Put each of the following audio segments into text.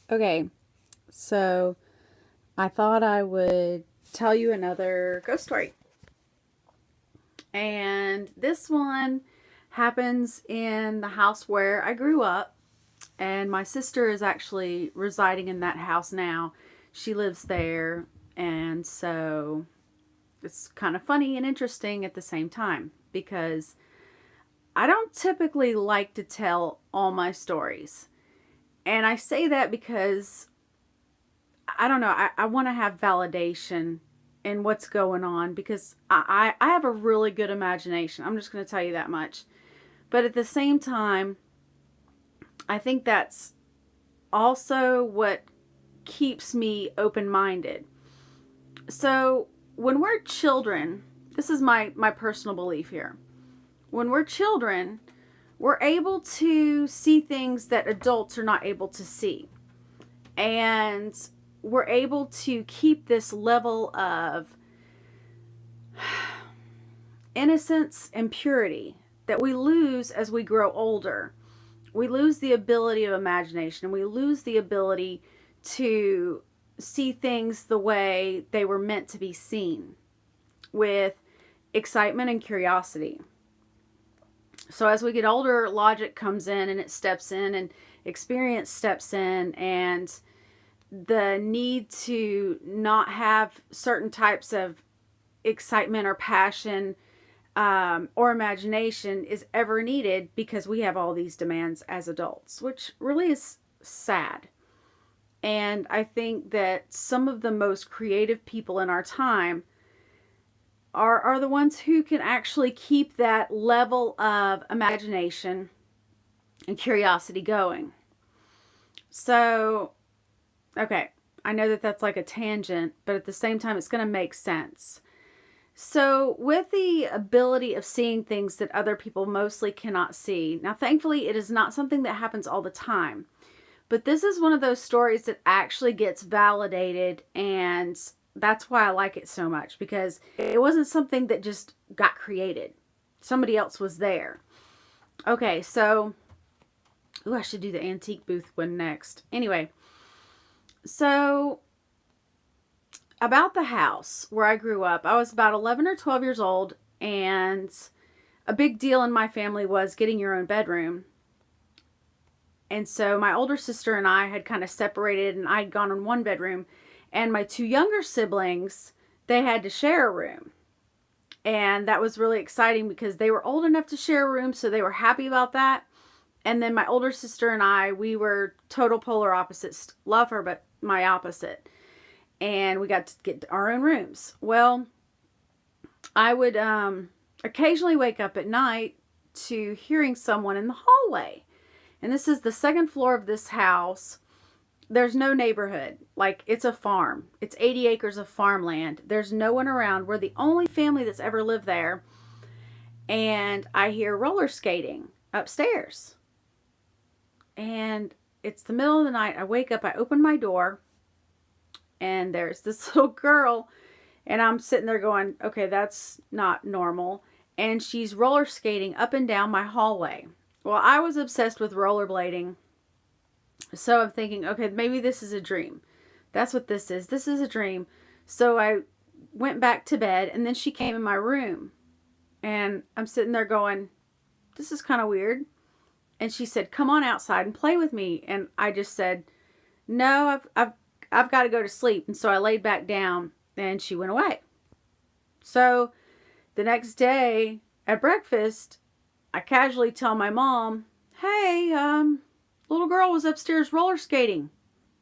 Okay, so I thought I would tell you another ghost story. And this one happens in the house where I grew up. And my sister is actually residing in that house now. She lives there. And so it's kind of funny and interesting at the same time because I don't typically like to tell all my stories. And I say that because I don't know. I want to have validation in what's going on because I have a really good imagination. I'm just going to tell you that much. But at the same time, I think that's also what keeps me open minded. So when we're children, this is my personal belief here. When we're children, we're able to see things that adults are not able to see. And we're able to keep this level of innocence and purity that we lose as we grow older. We lose the ability of imagination. We lose the ability to see things the way they were meant to be seen with excitement and curiosity. So as we get older, logic comes in and it steps in, and experience steps in, and the need to not have certain types of excitement or passion or imagination is ever needed because we have all these demands as adults, which really is sad. And I think that some of the most creative people in our time are the ones who can actually keep that level of imagination and curiosity going. So, okay, I know that that's like a tangent, but at the same time, it's going to make sense. So, with the ability of seeing things that other people mostly cannot see, now thankfully, it is not something that happens all the time. But this is one of those stories that actually gets validated, and that's why I like it so much because it wasn't something that just got created. Somebody else was there. Okay, so, ooh, I should do the antique booth one next. Anyway, so about the house where I grew up, I was about 11 or 12 years old, and a big deal in my family was getting your own bedroom. And so my older sister and I had kind of separated, and I'd gone in one bedroom, and my two younger siblings, they had to share a room. And that was really exciting because they were old enough to share a room, so they were happy about that. And then my older sister and I, we were total polar opposites. Love her, but my opposite. And we got to get our own rooms. Well, I would occasionally wake up at night to hearing someone in the hallway. And this is the second floor of this house. There's no neighborhood. Like, it's a farm. It's 80 acres of farmland. There's no one around. We're the only family that's ever lived there. And I hear roller skating upstairs. And it's the middle of the night. I wake up. I open my door. And there's this little girl. And I'm sitting there going, okay, that's not normal. And she's roller skating up and down my hallway. Well, I was obsessed with rollerblading. So I'm thinking, okay, maybe this is a dream. That's what this is. This is a dream. So I went back to bed, and then she came in my room. And I'm sitting there going, this is kind of weird. And she said, come on outside and play with me. And I just said, no, I've got to go to sleep. And so I laid back down, and she went away. So the next day at breakfast, I casually tell my mom, hey, little girl was upstairs roller skating.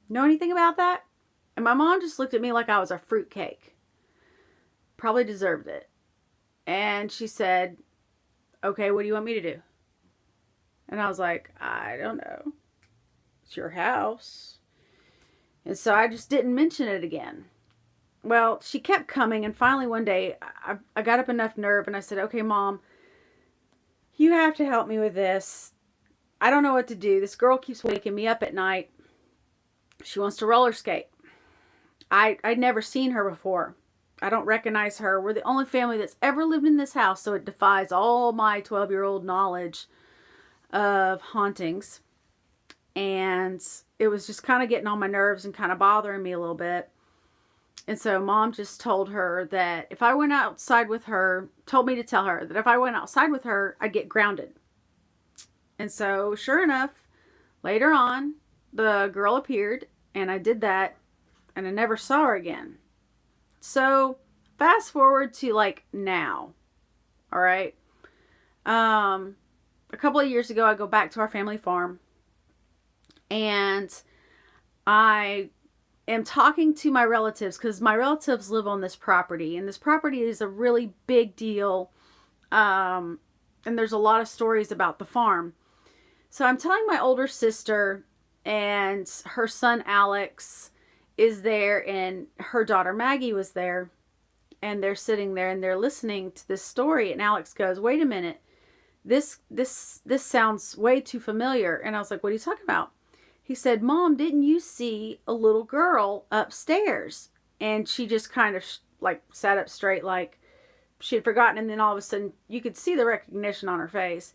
Know anything about that? And my mom just looked at me like I was a fruitcake. Probably deserved it. And she said, okay, what do you want me to do? And I was like, I don't know. It's your house. And so I just didn't mention it again. Well, she kept coming, and finally one day I got up enough nerve and I said, okay, Mom, you have to help me with this. I don't know what to do. This girl keeps waking me up at night. She wants to roller skate. I'd never seen her before. I don't recognize her. We're the only family that's ever lived in this house, so it defies all my 12-year-old knowledge of hauntings. and it was just kind of getting on my nerves and kind of bothering me a little bit. And so Mom just told her that if I went outside with her, told me to tell her that if I went outside with her, I'd get grounded. And so sure enough, later on, the girl appeared and I did that and I never saw her again. So fast forward to like now. All right. A couple of years ago, I go back to our family farm and I am talking to my relatives because my relatives live on this property, and this property is a really big deal. And there's a lot of stories about the farm. So I'm telling my older sister, and her son Alex is there, and her daughter Maggie was there, and they're sitting there and they're listening to this story. And Alex goes, "Wait a minute, this sounds way too familiar." And I was like, "What are you talking about?" He said, "Mom, didn't you see a little girl upstairs?" And she just kind of like sat up straight, like she had forgotten. And then all of a sudden, you could see the recognition on her face.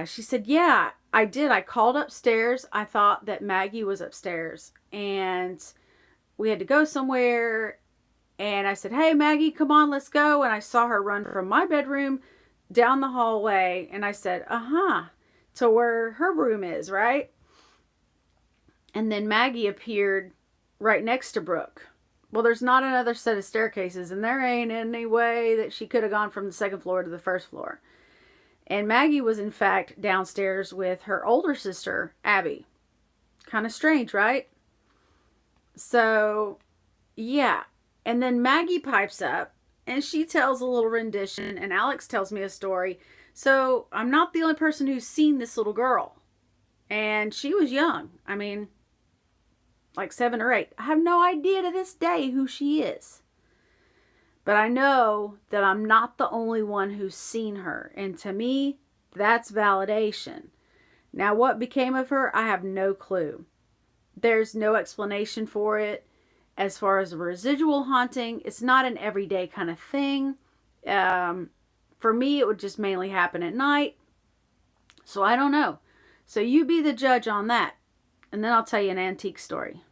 She said, "Yeah, I did. I called upstairs. I thought that Maggie was upstairs, and we had to go somewhere. And I said, 'Hey, Maggie, come on, let's go.' And I saw her run from my bedroom down the hallway. And I said, 'Uh-huh,' to where her room is, right?" And then Maggie appeared right next to Brooke. Well, there's not another set of staircases, and there ain't any way that she could have gone from the second floor to the first floor. And Maggie was, in fact, downstairs with her older sister, Abby. Kind of strange, right? So, yeah. And then Maggie pipes up, and she tells a little rendition, and Alex tells me a story. So, I'm not the only person who's seen this little girl. And she was young. I mean, like 7 or 8. I have no idea to this day who she is. But I know that I'm not the only one who's seen her. And to me, that's validation. Now, what became of her, I have no clue. There's no explanation for it. As far as residual haunting, it's not an everyday kind of thing. For me, it would just mainly happen at night. So I don't know. So you be the judge on that. And then I'll tell you an antique story.